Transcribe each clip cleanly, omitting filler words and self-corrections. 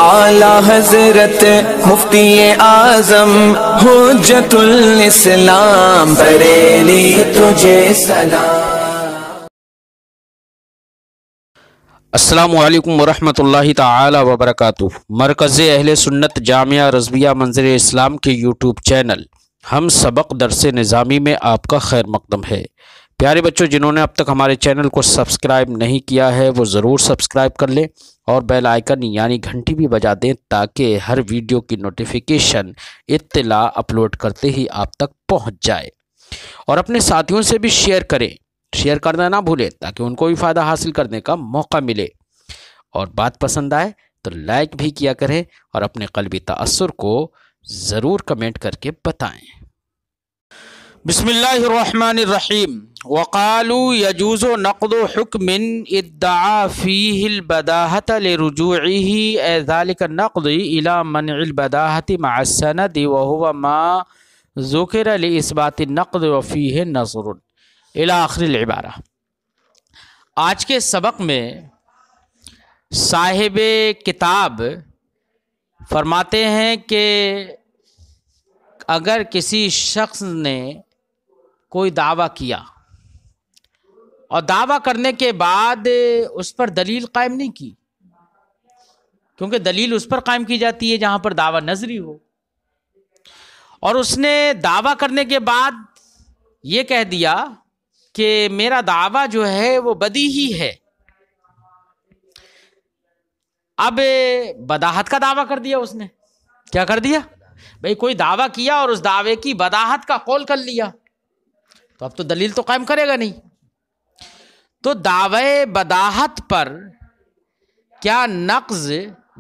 اعلی حضرت مفتی اعظم حجت الاسلام بریلی تجھے سلام۔ السلام علیکم ورحمۃ اللہ تعالی وبرکاتہ۔ مرکز اہل سنت جامعہ رضویہ منظر اسلام کے یوٹیوب چینل ہم سبق درس نظامی میں آپ کا خیر مقدم ہے۔ پیارے بچوں، جنہوں نے اب تک ہمارے چینل کو سبسکرائب نہیں کیا ہے وہ ضرور سبسکرائب کر لیں اور بیل آئیکن یعنی گھنٹی بھی بجا دیں تاکہ ہر ویڈیو کی نوٹیفیکیشن اطلاع اپلوڈ کرتے ہی آپ تک پہنچ جائے، اور اپنے ساتھیوں سے بھی شیئر کریں، شیئر کرنا نہ بھولیں تاکہ ان کو بھی فائدہ حاصل کرنے کا موقع ملے، اور بات پسند آئے تو لائک بھی کیا کریں اور اپنے قلبی تأثر کو ضرور کمنٹ کر کے بتائیں۔ بسم اللہ الرحمن الرحیم۔ وقالوا يجوز نقض حكم ادعى فيه البداهة لرجوعه أي ذلك النقض إلى منع البداهة مع السند وهو ما ذكر لإثبات النقض وفيه نظر إلى آخر العبارة۔ آج کے سبق میں صاحب کتاب فرماتے ہیں کہ اگر کسی شخص نے کوئی دعویٰ کیا اور دعویٰ کرنے کے بعد اس پر دلیل قائم نہیں کی، کیونکہ دلیل اس پر قائم کی جاتی ہے جہاں پر دعویٰ نظری ہو، اور اس نے دعویٰ کرنے کے بعد یہ کہہ دیا کہ میرا دعویٰ جو ہے وہ بدیہی ہے، اب بداہت کا دعویٰ کر دیا، اس نے کیا کر دیا بھئی، کوئی دعویٰ کیا اور اس دعوے کی بداہت کا قول کر لیا، تو اب تو دلیل تو قائم کرے گا نہیں۔ تو دعوے بداہت پر کیا نقض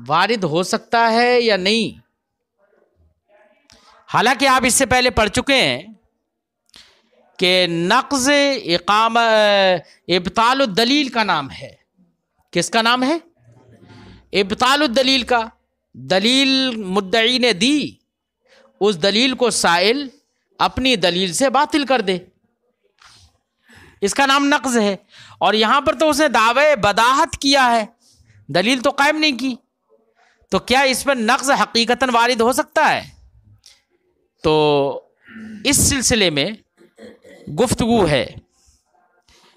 وارد ہو سکتا ہے یا نہیں؟ حالانکہ آپ اس سے پہلے پڑھ چکے ہیں کہ نقض ابطال الدلیل کا نام ہے۔ کس کا نام ہے؟ ابطال الدلیل کا۔ دلیل مدعی نے دی، اس دلیل کو سائل اپنی دلیل سے باطل کر دے، اس کا نام نقض ہے۔ اور یہاں پر تو اس نے دعوے بداہت کیا ہے، دلیل تو قائم نہیں کی، تو کیا اس پر نقض حقیقتاً وارد ہو سکتا ہے؟ تو اس سلسلے میں گفتگو ہے۔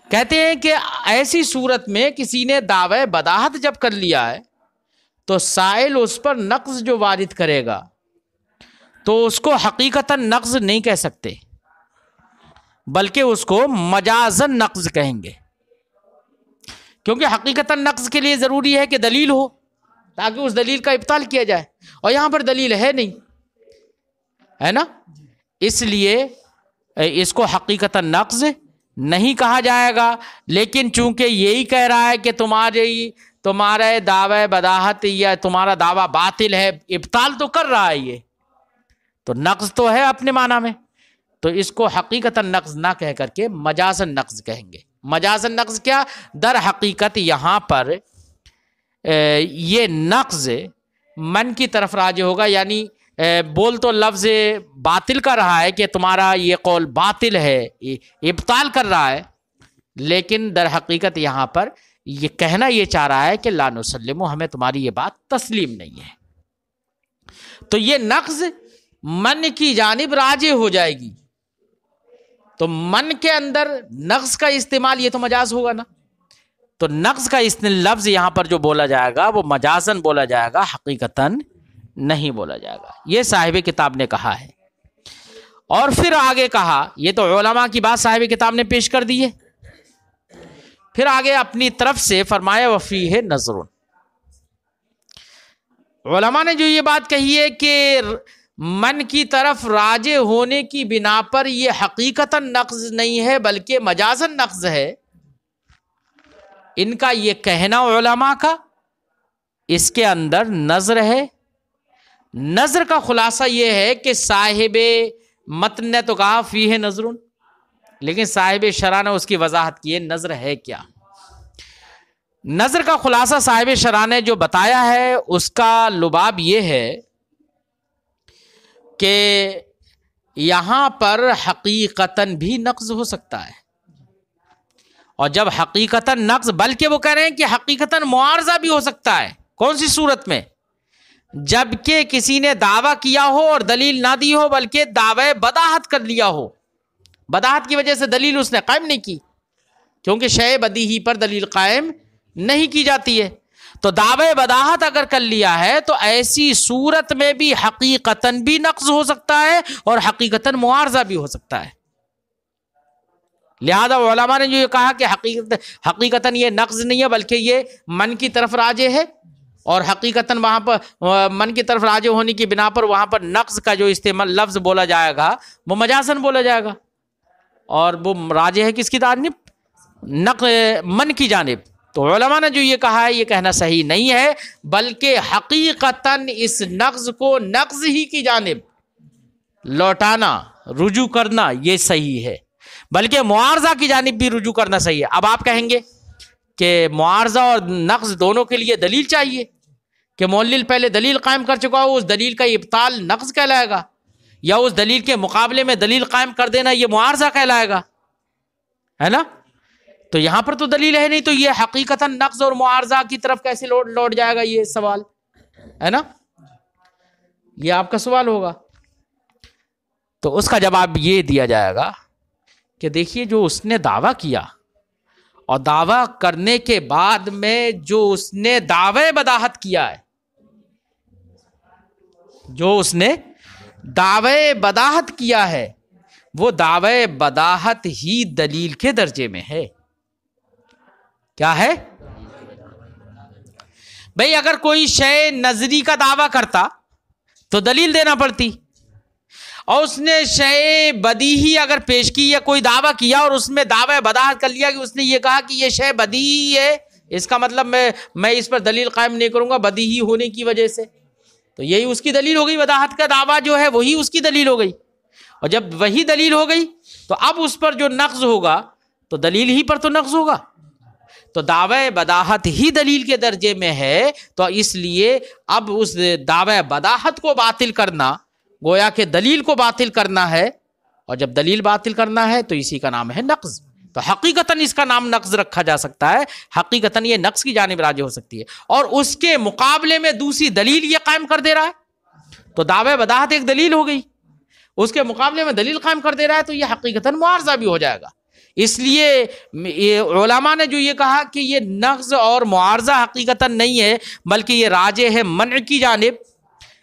کہتے ہیں کہ ایسی صورت میں کسی نے دعوے بداہت جب کر لیا ہے تو سائل اس پر نقض جو وارد کرے گا تو اس کو حقیقتاً نقض نہیں کہہ سکتے، بلکہ اس کو مجازاً نقض کہیں گے، کیونکہ حقیقتاً نقض کے لیے ضروری ہے کہ دلیل ہو تاکہ اس دلیل کا ابطال کیا جائے، اور یہاں پر دلیل ہے نہیں، ہے نا، اس لیے اس کو حقیقتاً نقض نہیں کہا جائے گا۔ لیکن چونکہ یہی کہہ رہا ہے کہ تمہارے دعوے بداہت یا تمہارا دعویٰ باطل ہے، ابطال تو کر رہا ہے، یہ تو نقض تو ہے اپنے معنی میں، تو اس کو حقیقتاً نقض نہ کہہ کر کے مجازاً نقض کہیں گے۔ مجازاً نقض کیا؟ در حقیقت یہاں پر یہ نقض من کی طرف راجع ہوگا، یعنی بول تو لفظ باطل کر رہا ہے کہ تمہارا یہ قول باطل ہے، ابطال کر رہا ہے، لیکن در حقیقت یہاں پر یہ کہنا یہ چاہ رہا ہے کہ لا نسلم، ہمیں تمہاری یہ بات تسلیم نہیں ہے۔ تو یہ نقض من کی جانب راجع ہو جائے گی، تو من کے اندر نقض کا استعمال یہ تو مجاز ہوگا نا، تو نقض کا لفظ یہاں پر جو بولا جائے گا وہ مجازاً بولا جائے گا، حقیقتاً نہیں بولا جائے گا، یہ صاحب کتاب نے کہا ہے۔ اور پھر آگے کہا، یہ تو علماء کی بات صاحب کتاب نے پیش کر دی ہے، پھر آگے اپنی طرف سے فرمایا وفیہ نظر۔ علماء نے جو یہ بات کہی ہے کہ من کی طرف راجع ہونے کی بنا پر یہ حقیقتاً نقض نہیں ہے بلکہ مجازاً نقض ہے، ان کا یہ کہنا علماء کا، اس کے اندر نظر ہے۔ نظر کا خلاصہ یہ ہے کہ صاحب متن نے تو کہا فیہ نظر، لیکن صاحب شرح نے اس کی وضاحت کی ہے نظر ہے کیا۔ نظر کا خلاصہ صاحب شرح نے جو بتایا ہے اس کا لباب یہ ہے کہ یہاں پر حقیقتاً بھی نقض ہو سکتا ہے، اور جب حقیقتاً نقض، بلکہ وہ کہہ رہے ہیں کہ حقیقتاً معارضہ بھی ہو سکتا ہے۔ کون سی صورت میں؟ جبکہ کسی نے دعویٰ کیا ہو اور دلیل نہ دی ہو، بلکہ دعوے بداہت کر لیا ہو، بداہت کی وجہ سے دلیل اس نے قائم نہیں کی، کیونکہ شے بدیہی پر دلیل قائم نہیں کی جاتی ہے۔ تو دعوے بداہت اگر کر لیا ہے تو ایسی صورت میں بھی حقیقتاً بھی نقض ہو سکتا ہے اور حقیقتاً معارضہ بھی ہو سکتا ہے۔ لہذا علماء نے جو یہ کہا کہ حقیقتاً یہ نقض نہیں ہے بلکہ یہ من کی طرف راجع ہے، اور حقیقتاً وہاں پر من کی طرف راجع ہونے کی بنا پر وہاں پر نقض کا جو استعمال لفظ بولا جائے گا وہ مجازاً بولا جائے گا، اور وہ راجع ہے کس کی جانب؟ من کی جانب۔ تو علماء نے جو یہ کہا ہے یہ کہنا صحیح نہیں ہے، بلکہ حقیقتاً اس نقض کو نقض ہی کی جانب لوٹانا، رجوع کرنا یہ صحیح ہے، بلکہ معارضہ کی جانب بھی رجوع کرنا صحیح ہے۔ اب آپ کہیں گے کہ معارضہ اور نقض دونوں کے لیے دلیل چاہیے، کہ معلل پہلے دلیل قائم کر چکا ہو، اس دلیل کا ابطال نقض کہلائے گا، یا اس دلیل کے مقابلے میں دلیل قائم کر دینا یہ معارضہ کہلائے گا، ہے نا؟ تو یہاں پر تو دلیل ہے نہیں، تو یہ حقیقتاً نقض اور معارضہ کی طرف کیسے لوٹ جائے گا؟ یہ سوال ہے نا، یہ آپ کا سوال ہوگا۔ تو اس کا جواب یہ دیا جائے گا کہ دیکھیے، جو اس نے دعویٰ کیا اور دعویٰ کرنے کے بعد میں جو اس نے دعوے بداہت کیا ہے، جو اس نے دعوے بداہت کیا ہے، وہ دعوے بداہت ہی دلیل کے درجے میں ہے۔ کیا ہے بھئی؟ اگر کوئی شے نظری کا دعویٰ کرتا تو دلیل دینا پڑتی، اور اس نے شے بدیہی اگر پیش کی یا کوئی دعویٰ کیا اور اس میں دعوے بداہت کر لیا کہ اس نے یہ کہا کہ یہ شے بدیہی ہے، اس کا مطلب میں اس پر دلیل قائم نہیں کروں گا بدیہی ہونے کی وجہ سے، تو یہی اس کی دلیل ہو گئی۔ بداہت کا دعویٰ جو ہے وہی اس کی دلیل ہو گئی، اور جب وہی دلیل ہو گئی تو اب اس پر جو نقض ہوگا تو دلیل ہی پر تو نقض ہوگا۔ تو دعوے بداہت ہی دلیل کے درجے میں ہے، تو اس لیے اب اس دعوے بداہت کو باطل کرنا گویا کہ دلیل کو باطل کرنا ہے، اور جب دلیل باطل کرنا ہے تو اسی کا نام ہے نقض۔ تو حقیقتاً اس کا نام نقض رکھا جا سکتا ہے، حقیقتاً یہ نقض کی جانب راجع ہو سکتی ہے، اور اس کے مقابلے میں دوسری دلیل یہ قائم کر دے رہا ہے، تو دعوے بداہت ایک دلیل ہو گئی، اس کے مقابلے میں دلیل قائم کر دے رہا ہے، تو یہ حقیقتاً معارضہ بھی ہو جائے گا۔ اس لیے علماء نے جو یہ کہا کہ یہ نقض اور معارضہ حقیقتاً نہیں ہے بلکہ یہ راجع ہے منع کی جانب،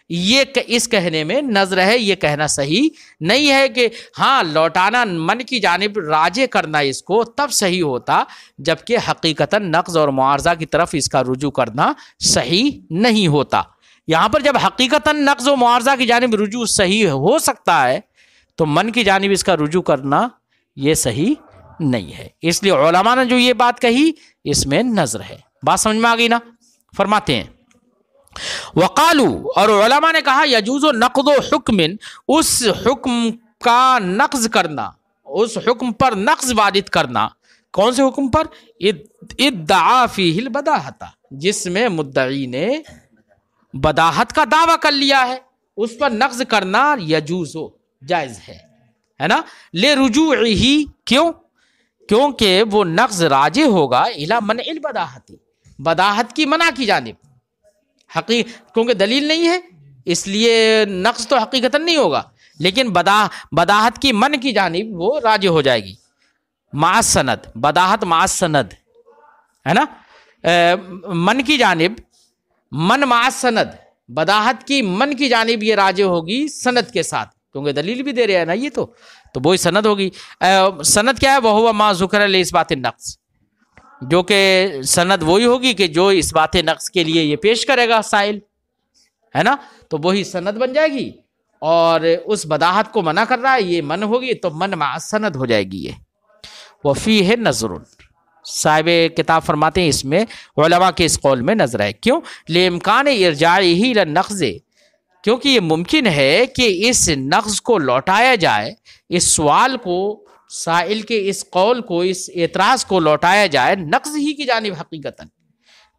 یہ اس کہنے میں نظر ہے، یہ کہنا صحیح نہیں ہے کہ ہاں لوٹانا من کی جانب راجع کرنا اس کو تب صحیح ہوتا جبکہ حقیقتاً نقض اور معارضہ کی طرف اس کا رجوع کرنا صحیح نہیں ہوتا۔ یہاں پر جب حقیقتاً نقض و معارضہ کی جانب رجوع صحیح ہو سکتا ہے تو من کی جانب اس کا رجوع کرنا یہ صحیح نہیں ہے۔ اس لیے علماء نے جو یہ بات کہی اس میں نظر ہے۔ بات سمجھ میں آ گئی نا؟ فرماتے ہیں وقالو، اور علماء نے کہا یجوز نقض حکم، اس حکم کا نقض کرنا، اس حکم پر نقض وارد کرنا، کون سے حکم پر؟ ادعا فیہ البداہت، جس میں مدعی نے بداہت کا دعویٰ کر لیا ہے، اس پر نقض کرنا یجوز، جائز ہے نا؟ لے رجوعہ، کیونکہ وہ نقض راجع ہوگا الی منع البداہت، بداہت کی منع کی جانب، کیونکہ دلیل نہیں ہے اس لیے نقض تو حقیقتاً نہیں ہوگا، لیکن بداہت کی من کی جانب وہ راجع ہو جائے گی۔ مع السند، بداہت مع السند ہے نا، من کی جانب، من مع السند، بداہت کی من کی جانب یہ راجع ہوگی سند کے ساتھ، کیونکہ دلیل بھی دے رہے ہیں نا یہ تو وہی سند ہوگی۔ سند کیا ہے؟ وہو ما ذکر لاثبات النقص، جو کہ سند وہی ہوگی کہ جو اس بات نقص کے لیے یہ پیش کرے گا سائل، ہے نا، تو وہی سند بن جائے گی، اور اس بداہت کو منع کر رہا ہے یہ من ہوگی تو من مع سند ہو جائے گی۔ یہ وفیہ نظر، صاحب کتاب فرماتے ہیں اس میں علماء کے اس قول میں نظر ہے۔ کیوں؟ لامکان ارجاعہ الی النقض، کیونکہ یہ ممکن ہے کہ اس نقض کو لوٹایا جائے، اس سوال کو، سائل کے اس قول کو، اس اعتراض کو لوٹایا جائے نقض ہی کی جانب حقیقتاً،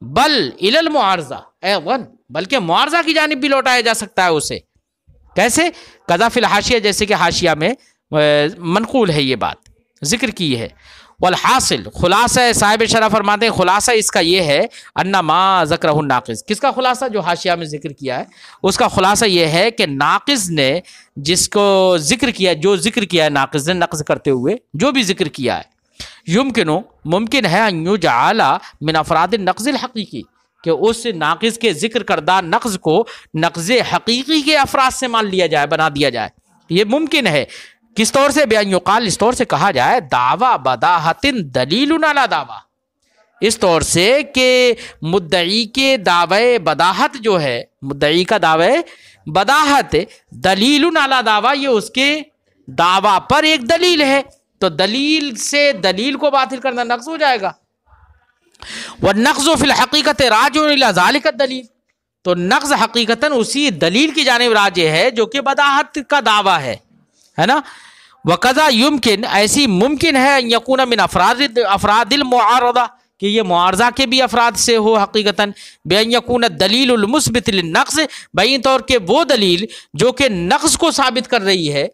بل الی المعارضہ ایضاً، بلکہ معارضہ کی جانب بھی لوٹایا جا سکتا ہے اسے۔ کیسے؟ قذا فی الحاشیہ، جیسے کہ حاشیہ میں منقول ہے یہ بات ذکر کی ہے۔ والحاصل خلاصہ صاحب شرح فرماتے ہیں خلاصہ اس کا یہ ہے ان ما ذکرہ الناقض. کس کا خلاصہ؟ جو حاشیہ میں ذکر کیا ہے اس کا خلاصہ یہ ہے کہ ناقض نے جس کو ذکر کیا، جو ذکر کیا ہے ناقض نے، نقض کرتے ہوئے جو بھی ذکر کیا ہے، ممکن ہے ان یجعل من افراد النقض الحقیقی، کہ اس ناقض کے ذکر کردہ نقض کو نقض حقیقی کے افراد سے مان لیا جائے، بنا دیا جائے. یہ ممکن ہے. کس طور سے؟ بیان یقال، اس طور سے کہا جائے دعوی بداحت دلیل علی دعوی، اس طور سے کہ مدعی کے دعوے بداحت جو ہے، مدعی کا دعوے بداحت دلیل علی دعوی، یہ اس کے دعوی پر ایک دلیل ہے. تو دلیل سے دلیل کو باطل کرنا نقض ہو جائے گا. والنقض فی الحقیقت راجع الی ذلک الدلیل، تو نقض حقیقتاً اسی دلیل کی جانب راجع ہے جو کہ بداحت کا دعویٰ ہے نا. وقضا یمکن، ایسی ممکن ہے ان یکون من افراد المعارضہ، کہ یہ معارضہ کے بھی افراد سے ہو حقیقتاً. بان یکون الدلیل المثبت للنقض، بین طور کہ وہ دلیل جو کہ نقض کو ثابت کر رہی ہے،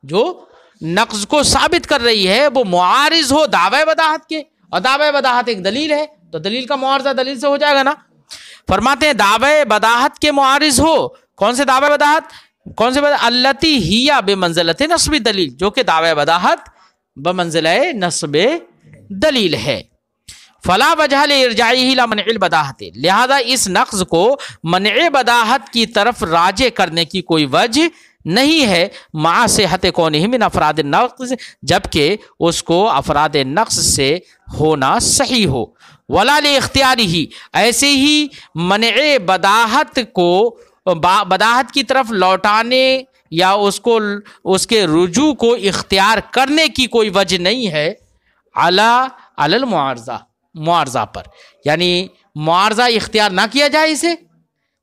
جو نقض کو ثابت کر رہی ہے، وہ معارض ہو دعوی بداحت کے، اور دعوی بداحت ایک دلیل ہے، تو دلیل کا معارضہ دلیل سے ہو جائے گا نا. فرماتے ہیں دعوی بداحت کے معارض ہو. کون سے دعوی بداحت؟ کون سے بداحت؟ التی ہی بمنزلت نصب دلیل، جو کہ دعوی بداحت بمنزلہ نصب دلیل ہے. فلا وجہ لارجاعہ الی منع البداحت، لہذا اس نقض کو منع بداحت کی طرف راجع کرنے کی کوئی وجہ نہیں ہے، مع صحت کونہ من افراد النقض، جبکہ اس کو افراد نقص سے ہونا صحیح ہو. ولا لاختیارہ، ایسے ہی منع بداحت کو بداحت کی طرف لوٹانے یا اس کے رجوع کو اختیار کرنے کی کوئی وجہ نہیں ہے علی المعارضہ، معارضہ پر، یعنی معارضہ اختیار نہ کیا جائے اسے،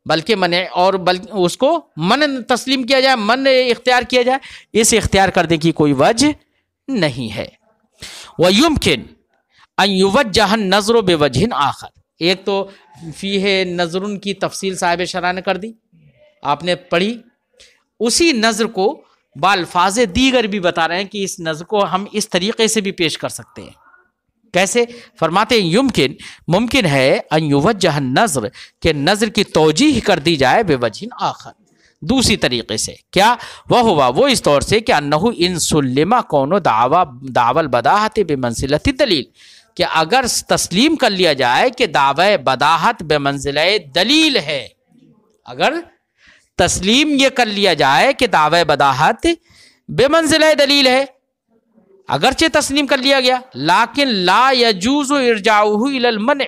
بلکہ منع، اور اس کو منع تسلیم کیا جائے، منع اختیار کیا جائے، اسے اختیار کرنے کی کوئی وجہ نہیں ہے. وَيُمْكِنْ ان یوجہ النظر بوجہ آخر، ایک تو فیہ نظر کی تفصیل صاحب شرح نے کر دی، آپ نے پڑھی، اسی نظر کو بالفاظ دیگر بھی بتا رہے ہیں کہ اس نظر کو ہم اس طریقے سے بھی پیش کر سکتے ہیں. کیسے؟ فرماتے ہیں ممکن ہے ان یوجہ النظر، کہ نظر کی توجیح کر دی جائے بوجہ آخر، دوسری طریقے سے. کیا؟ وہ اس طور سے کہ انہ ان سلم کون دعوی البداحت بمنزلۃ الدلیل، کہ اگر تسلیم کر لیا جائے کہ دعوی بداحت بمنزلہ دلیل ہے، اگر تسلیم یہ کر لیا جائے کہ دعوی بداحت بمنزلہ دلیل ہے، اگرچہ تسلیم کر لیا گیا، لیکن لا یجوز ارجاعہ الی المنع،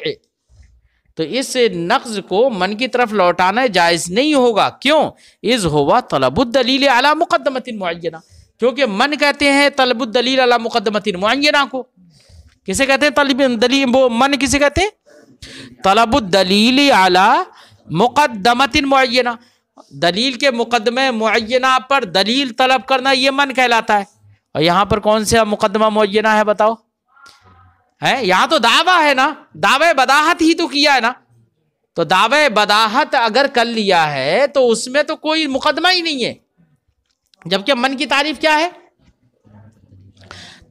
تو اس نقض کو من کی طرف لوٹانا جائز نہیں ہوگا. کیوں؟ اذ ہوا طلب الدلیل علی مقدمۃ معینہ، کیونکہ من کہتے ہیں طلب الدلیل علی مقدمۃ معینہ کو. کسے کہتے ہیں طلب دلیل؟ وہ من کسے کہتے ہیں؟ طلب الدلیل علی مقدمۃ معینہ، دلیل کے مقدمہ معینہ پر دلیل طلب کرنا، یہ من کہلاتا ہے. اور یہاں پر کون سا مقدمہ معینہ ہے بتاؤ؟ ہے یہاں تو دعویٰ ہے نا، دعوی بداحت ہی تو کیا ہے نا. تو دعوی بداحت اگر کر لیا ہے تو اس میں تو کوئی مقدمہ ہی نہیں ہے، جبکہ من کی تعریف کیا ہے؟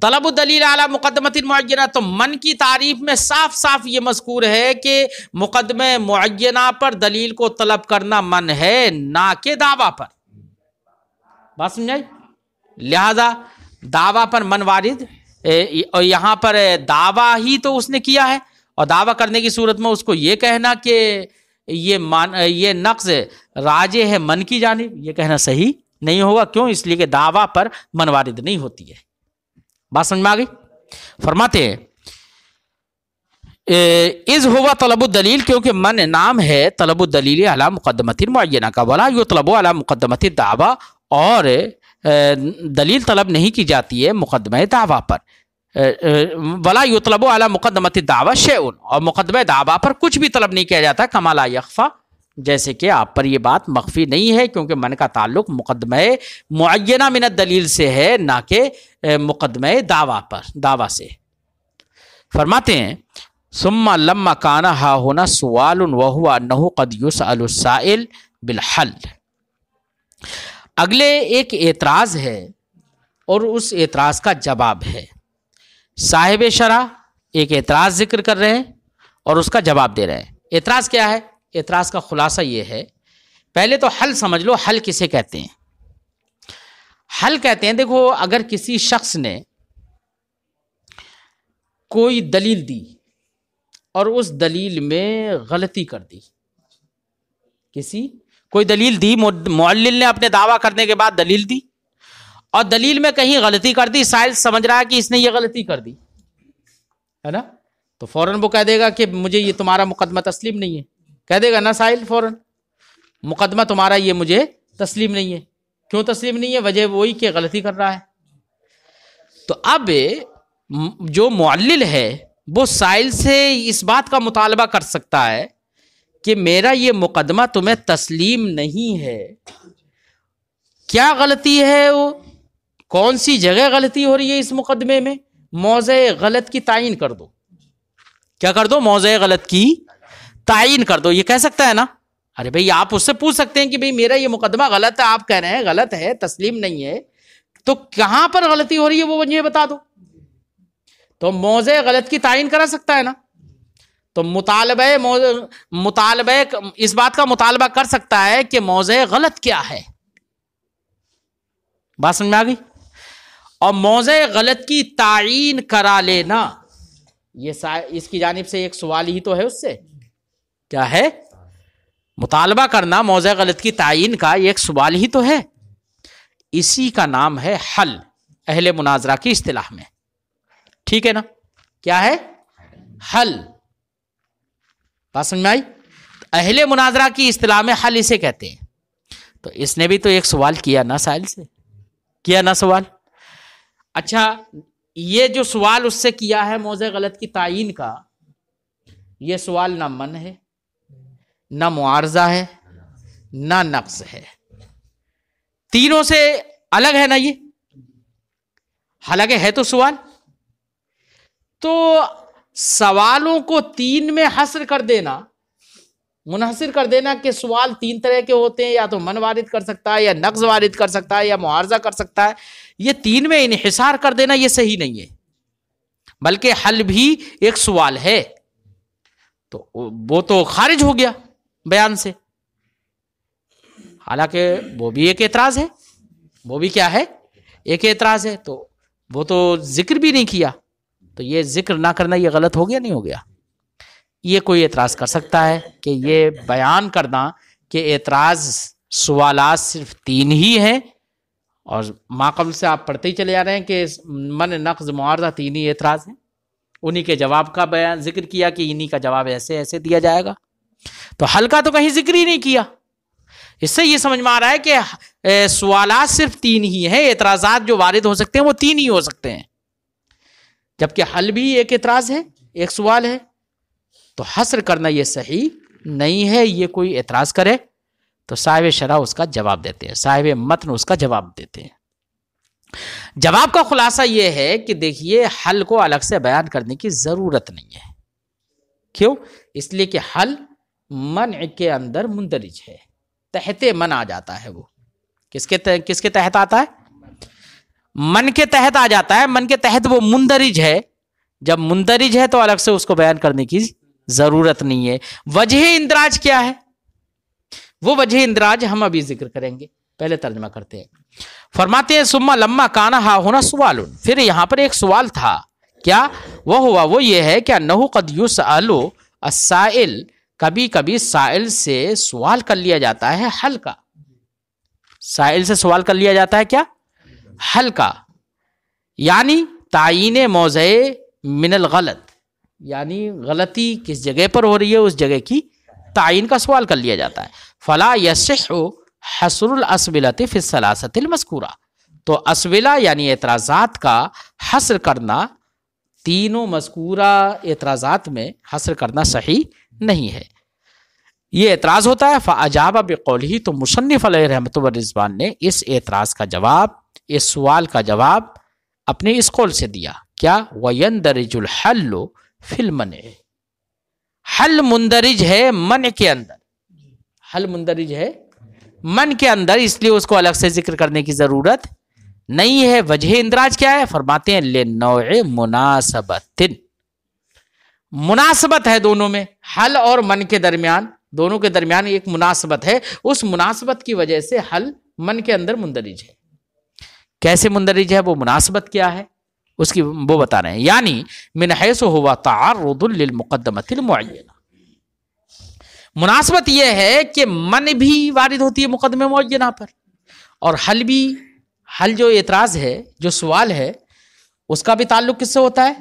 طلب الدلیل علی مقدمۃ معینہ. تو من کی تعریف میں صاف صاف یہ مذکور ہے کہ مقدمہ معینہ پر دلیل کو طلب کرنا من ہے، نہ کہ دعویٰ پر. بات سمجھائی؟ لہذا دعویٰ پر من وارد، اور یہاں پر دعویٰ ہی تو اس نے کیا ہے، اور دعویٰ کرنے کی صورت میں اس کو یہ کہنا کہ یہ نقض راجع ہے من کی جانب، یہ کہنا صحیح نہیں ہوگا. کیوں؟ اس لیے کہ دعویٰ پر من وارد نہیں ہوتی ہے. بات سمجھ میں آ گئی؟ فرماتے ہیں اذ ہوا طلب الدلیل، کیونکہ من نام ہے طلب الدلیل علی مقدمۃ معینہ کا. ولا یطلب علی مقدمۃ الدعویٰ، اور دلیل طلب نہیں کی جاتی ہے مقدمہ دعویٰ پر. ولا یطلب علی مقدمۃ الدعویٰ شیء، اور مقدمہ دعویٰ پر کچھ بھی طلب نہیں کیا جاتا، کما لا یخفی، جیسے کہ آپ پر یہ بات مخفی نہیں ہے، کیونکہ من کا تعلق مقدمہ معینہ من الدلیل سے ہے، نہ کہ مقدمہ دعویٰ سے. فرماتے ہیں ثم لما کان ہا ہونا سوال وہو انہ قد یسأل السائل بالحل. اگلے ایک اعتراض ہے اور اس اعتراض کا جواب ہے. صاحب شرح ایک اعتراض ذکر کر رہے ہیں اور اس کا جواب دے رہے ہیں. اعتراض کیا ہے؟ اعتراض کا خلاصہ یہ ہے، پہلے تو حل سمجھ لو. حل کسے کہتے ہیں؟ حل کہتے ہیں، دیکھو اگر کسی شخص نے کوئی دلیل دی اور اس دلیل میں غلطی کر دی، کوئی دلیل دی، معلل نے اپنے دعویٰ کرنے کے بعد دلیل دی اور دلیل میں کہیں غلطی کر دی، سائل سمجھ رہا ہے کہ اس نے یہ غلطی کر دی ہے نا، تو فوراً وہ کہہ دے گا کہ مجھے یہ تمہارا مقدمہ تسلیم نہیں ہے. کہہ دے گا نا سائل فوراً، مقدمہ تمہارا یہ مجھے تسلیم نہیں ہے. کیوں تسلیم نہیں ہے؟ وجہ وہی کہ غلطی کر رہا ہے. تو اب جو معلل ہے وہ سائل سے اس بات کا مطالبہ کر سکتا ہے کہ میرا یہ مقدمہ تمہیں تسلیم نہیں ہے. کیا غلطی ہے؟ وہ کون سی جگہ غلطی ہو رہی ہے اس مقدمے میں؟ موضع غلط کی تعین کر دو. کیا کر دو؟ موضع غلط کی تعین کر دو. یہ کہہ سکتا ہے نا. ارے بھئی آپ اس سے پوچھ سکتے ہیں کہ بھئی میرا یہ مقدمہ غلط ہے، آپ کہہ رہے ہیں غلط ہے، تسلیم نہیں ہے، تو کہاں پر غلطی ہو رہی ہے وہ مجھے بتا دو. تو موضع غلط کی تعین کرا سکتا ہے نا. تو مطالبہ اس بات کا مطالبہ کر سکتا ہے کہ موضع غلط کیا ہے. بات سمجھ میں آ گئی؟ اور موضع غلط کی تعین کرا لینا، یہ اس کی جانب سے ایک سوال ہی تو ہے. اس سے کیا ہے؟ مطالبہ کرنا موضع غلط کی تعین کا ایک سوال ہی تو ہے. اسی کا نام ہے حل اہل مناظرہ کی اصطلاح میں. ٹھیک ہے نا؟ کیا ہے؟ حل. بات سمجھ میں آئی؟ اہل مناظرہ کی اصطلاح میں حل اسے کہتے ہیں. تو اس نے بھی تو ایک سوال کیا نا سائل سے، کیا نا سوال. اچھا، یہ جو سوال اس سے کیا ہے موضع غلط کی تعین کا، یہ سوال نہ من ہے، نہ معارضہ ہے، نہ نقص ہے، تینوں سے الگ ہے نا. یہ حالانکہ ہے تو سوال. تو سوالوں کو تین میں حصر کر دینا، منحصر کر دینا کہ سوال تین طرح کے ہوتے ہیں، یا تو من وارد کر سکتا ہے، یا نقض وارد کر سکتا ہے، یا معارضہ کر سکتا ہے، یہ تین میں انحصار کر دینا یہ صحیح نہیں ہے. بلکہ حل بھی ایک سوال ہے. تو وہ تو خارج ہو گیا بیان سے. حالانکہ وہ بھی ایک اعتراض ہے. وہ بھی کیا ہے؟ ایک اعتراض ہے. تو وہ تو ذکر بھی نہیں کیا. تو یہ ذکر نہ کرنا یہ غلط ہو گیا نہیں ہو گیا؟ یہ کوئی اعتراض کر سکتا ہے کہ یہ بیان کرنا کہ اعتراض سوالات صرف تین ہی ہیں، اور ماقبل سے آپ پڑھتے ہی چلے جا رہے ہیں کہ من نقض معارضہ تین ہی اعتراض ہیں. انہی کے جواب کا بیان ذکر کیا کہ انہی کا جواب ایسے ایسے دیا جائے گا. تو حل کا تو کہیں ذکر ہی نہیں کیا. اس سے یہ سمجھ میں آ رہا ہے کہ سوالات صرف تین ہی ہیں، اعتراضات جو وارد ہو سکتے ہیں وہ تین ہی ہو سکتے ہیں، جبکہ حل بھی ایک اعتراض ہے، ایک سوال ہے. تو حصر کرنا یہ صحیح نہیں ہے. یہ کوئی اعتراض کرے تو صاحب شرح اس کا جواب دیتے ہیں، صاحب متن اس کا جواب دیتے ہیں. جواب کا خلاصہ یہ ہے کہ دیکھیے حل کو الگ سے بیان کرنے کی ضرورت نہیں ہے. کیوں؟ اس لیے کہ حل منع کے اندر مندرج ہے، تحت من آ جاتا ہے. وہ کس کے تحت آتا ہے؟ من کے تحت آ جاتا ہے. من کے تحت وہ مندرج ہے. جب مندرج ہے تو الگ سے اس کو بیان کرنے کی ضرورت نہیں ہے. وجہ اندراج کیا ہے؟ وہ وجہ اندراج ہم ابھی ذکر کریں گے. پہلے ترجمہ کرتے ہیں. فرماتے ہیں ثم لما کان ہا ہونا سوال، پھر یہاں پر ایک سوال تھا. کیا وہ ہوا؟ وہ یہ ہے کہ انہ قد یسأل السائل، کبھی کبھی سائل سے سوال کر لیا جاتا ہے حل کا. سائل سے سوال کر لیا جاتا ہے کیا؟ حل کا. یعنی تعین موضع من الغلط، یعنی غلطی کس جگہ پر ہو رہی ہے اس جگہ کی تعین کا سوال کر لیا جاتا ہے. فلا یصح حصر الاسئلۃ فی الثلاثۃ المذکورہ، تو اسئلہ یعنی اعتراضات کا حصر کرنا تینوں مذکورہ اعتراضات میں حصر کرنا صحیح نہیں ہے. یہ اعتراض ہوتا ہے. فاجاب بقولہ، تو مصنف علیہ رحمۃ والرضوان نے اس اعتراض کا جواب، اس سوال کا جواب اپنے اس قول سے دیا. کیا؟ وَيَنْدَرِجُ الْحَلُّ فِي الْمَنْعِ، حل مندرج ہے منع کے اندر. حل مندرج ہے من کے اندر، اس لیے اس کو الگ سے ذکر کرنے کی ضرورت نہیں ہے۔ وجہ اندراج کیا ہے؟ فرماتے ہیں لنوع مناسبت، مناسبت ہے دونوں میں، حل اور من کے درمیان، دونوں کے درمیان ایک مناسبت ہے، اس مناسبت کی وجہ سے حل من کے اندر مندرج ہے۔ کیسے مندرج ہے؟ وہ مناسبت کیا ہے اس کی وہ بتا رہے ہیں، یعنی من حیث ہوا تعرض للمقدمۃ المعینہ، مناسبت یہ ہے کہ من بھی وارد ہوتی ہے مقدمہ معینہ پر، اور حل بھی، حل جو اعتراض ہے، جو سوال ہے، اس کا بھی تعلق کس سے ہوتا ہے؟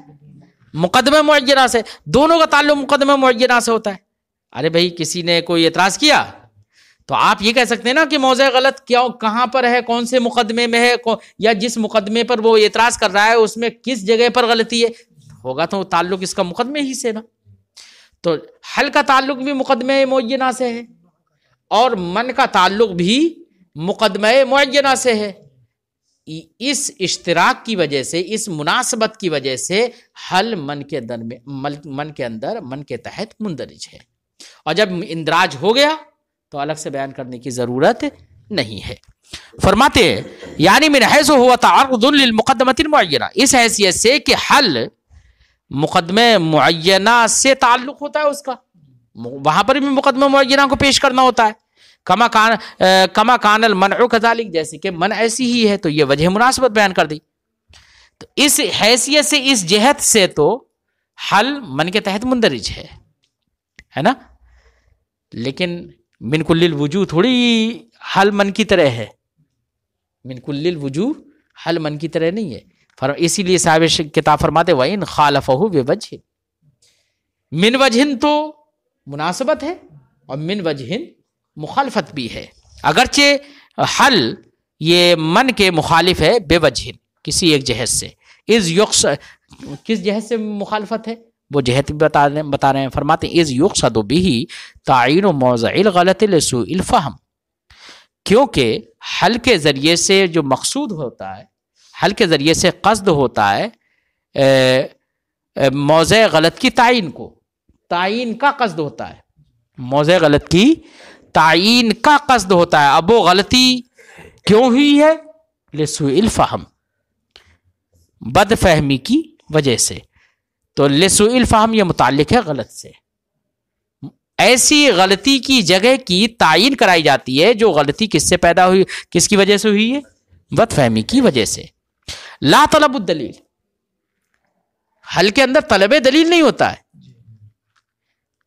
مقدمہ معینہ سے، دونوں کا تعلق مقدمہ معینہ سے ہوتا ہے۔ ارے بھائی کسی نے کوئی اعتراض کیا تو آپ یہ کہہ سکتے ہیں نا کہ موضع غلط کیا، کہاں پر ہے، کون سے مقدمے میں ہے، یا جس مقدمے پر وہ اعتراض کر رہا ہے اس میں کس جگہ پر غلطی ہے، ہوگا تو تعلق اس کا مقدمے ہی سے نا۔ تو حل کا تعلق بھی مقدمہ معینہ سے ہے، اور من کا تعلق بھی مقدمہ معینہ سے ہے۔ اس اشتراک کی وجہ سے، اس مناسبت کی وجہ سے حل من کے اندر من کے تحت مندرج ہے، اور جب اندراج ہو گیا تو الگ سے بیان کرنے کی ضرورت نہیں ہے۔ فرماتے ہیں یعنی من حیث ہوا تعرض للمقدمۃ المعینہ، اس حیثیت سے کہ حل مقدمہ معینہ سے تعلق ہوتا ہے اس کا، وہاں پر بھی مقدمہ معینہ کو پیش کرنا ہوتا ہے۔ کما کان المنع کذالک، جیسے کہ منع ایسی ہی ہے، تو یہ وجہ مناسبت بیان کر دی۔ تو اس حیثیت سے، اس جہت سے تو حل من کے تحت مندرج ہے نا، لیکن من کل الوجوہ تھوڑی حل من کی طرح ہے، من کل الوجوہ حل من کی طرح نہیں ہے۔ اسی لیے صاحب کتاب فرماتے وَإِنْ خَالَفَهُ بِوَجْهٍ، من وجہ تو مناسبت ہے اور من وجہ مخالفت بھی ہے، اگرچہ حل یہ من کے مخالف ہے بے وجہ، کسی ایک جہت سے۔ کس جہت سے مخالفت ہے وہ جہت بھی بتا رہے ہیں، فرماتے ہیں اذ یقصد به تعین موضع الغلط لسوء الفہم، کیونکہ حل کے ذریعے سے جو مقصود ہوتا ہے، حل کے ذریعے سے قصد ہوتا ہے موضع غلط کی تعین کو، تعین کا قصد ہوتا ہے، موضع غلط کی تعین کا قصد ہوتا ہے۔ اب وہ غلطی کیوں ہوئی ہے؟ لسوء الفہم، بد فہمی کی وجہ سے۔ تو لسوء الفہم یہ متعلق ہے غلط سے، ایسی غلطی کی جگہ کی تعین کرائی جاتی ہے جو غلطی کس سے پیدا ہوئی، کس کی وجہ سے ہوئی ہے؟ بد فہمی کی وجہ سے۔ لا طلب الدلیل، حل کے اندر طلب دلیل نہیں ہوتا ہے،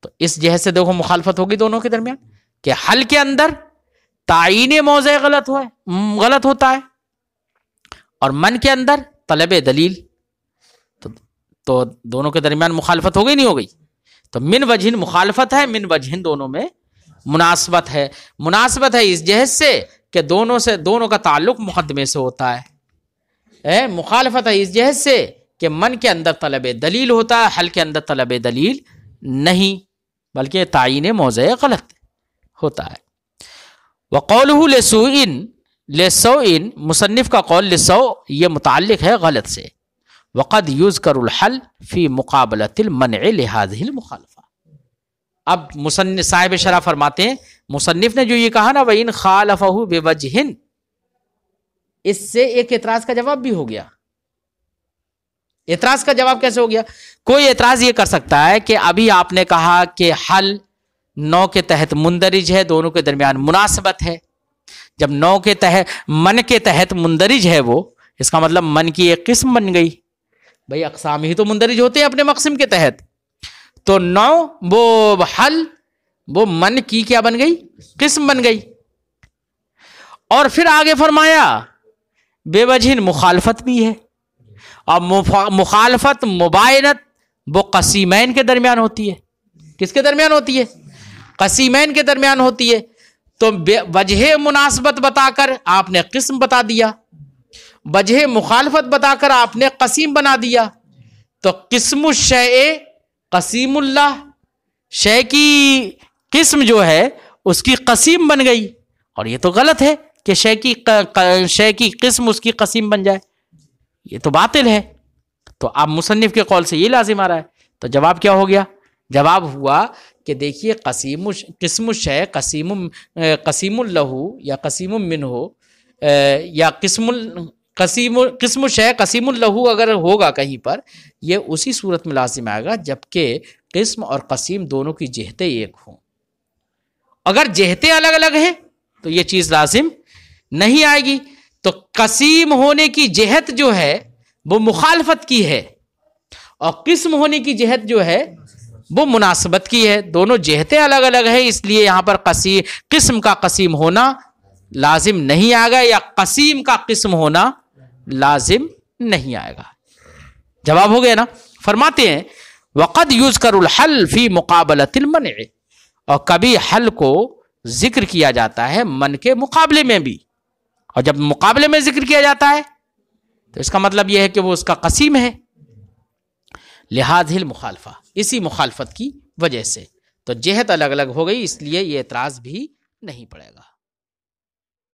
تو اس جہت سے دیکھو مخالفت ہوگی دونوں کے درمیان، کہ حل کے اندر تعین موضع غلط ہوتا ہے، اور من کے اندر طلب دلیل، تو دونوں کے درمیان مخالفت ہو گئی نہیں ہو گئی؟ تو من وجہ مخالفت ہے، من وجہ دونوں میں مناسبت ہے۔ مناسبت ہے اس جہت سے کہ دونوں کا تعلق مقدمے سے ہوتا ہے، مخالفت ہے اس جہت سے کہ من کے اندر طلب دلیل ہوتا ہے، حل کے اندر طلب دلیل نہیں، بلکہ تعین موضع غلط ہوتا ہے۔ وقولہ لسوء، مصنف کا قول لسوء یہ متعلق ہے غلط سے۔ وقد یذکر الحل فی مقابلۃ المنع لہذہ المخالفہ، اب مصنف صاحب شرح فرماتے ہیں، مصنف نے جو یہ کہا نا وَإِنْ خَالَفَهُ بِوَجْهٍ، اس سے ایک اعتراض کا جواب بھی ہو گیا۔ اعتراض کا جواب کیسے ہو گیا؟ کوئی اعتراض یہ کر سکتا ہے کہ ابھی آپ نے کہا کہ حل نو کے تحت مندرج ہے، دونوں کے درمیان مناسبت ہے، جب نو کے تحت من کے تحت مندرج ہے وہ، اس کا مطلب من کی ایک قسم بن گئی، بھئی اقسام ہی تو مندرج ہوتے ہیں اپنے مقسم کے تحت، تو نو وہ حل وہ من کی کیا بن گئی؟ قسم بن گئی۔ اور پھر آگے فرمایا بے وجہ مخالفت بھی ہے، اور مخالفت مباینت وہ قسیمین کے درمیان ہوتی ہے۔ کس کے درمیان ہوتی ہے؟ قسیمین کے درمیان ہوتی ہے۔ تو وجہ مناسبت بتا کر آپ نے قسم بتا دیا، وجہ مخالفت بتا کر آپ نے قسیم بنا دیا، تو قسم الشیء قسیم اللہ، شے کی قسم جو ہے اس کی قسیم بن گئی، اور یہ تو غلط ہے کہ شے کی قسم اس کی قسیم بن جائے، یہ تو باطل ہے۔ تو اب مصنف کے قول سے یہ لازم آ رہا ہے، تو جواب کیا ہو گیا؟ جواب ہوا کہ دیکھیے قسم الشیء قسیم لہ یا قسیم منہ یا قسم شے قسیم لہو اگر ہوگا کہیں پر، یہ اسی صورت میں لازم آئے گا جبکہ قسم اور قسیم دونوں کی جہتیں ایک ہوں. اگر جہتیں الگ الگ ہیں تو یہ چیز لازم نہیں آئے گی. تو قسیم ہونے کی جہت جو ہے وہ مخالفت کی ہے، اور قسم ہونے کی جہت جو ہے وہ مناسبت کی ہے. دونوں جہتیں الگ الگ ہیں، اس لیے یہاں پر قسم کا قسیم ہونا لازم نہیں آئے گا، یا قسیم کا قسم ہونا لازم نہیں آئے گا. جواب ہو گیا نا. فرماتے ہیں وقد یذکر الحل فی مقابلۃ المنع، اور کبھی حل کو ذکر کیا جاتا ہے من کے مقابلے میں بھی، اور جب مقابلے میں ذکر کیا جاتا ہے تو اس کا مطلب یہ ہے کہ وہ اس کا قسیم ہے. لہذا المخالفہ، اسی مخالفت کی وجہ سے تو جہت الگ الگ ہو گئی، اس لیے یہ اعتراض بھی نہیں پڑے گا.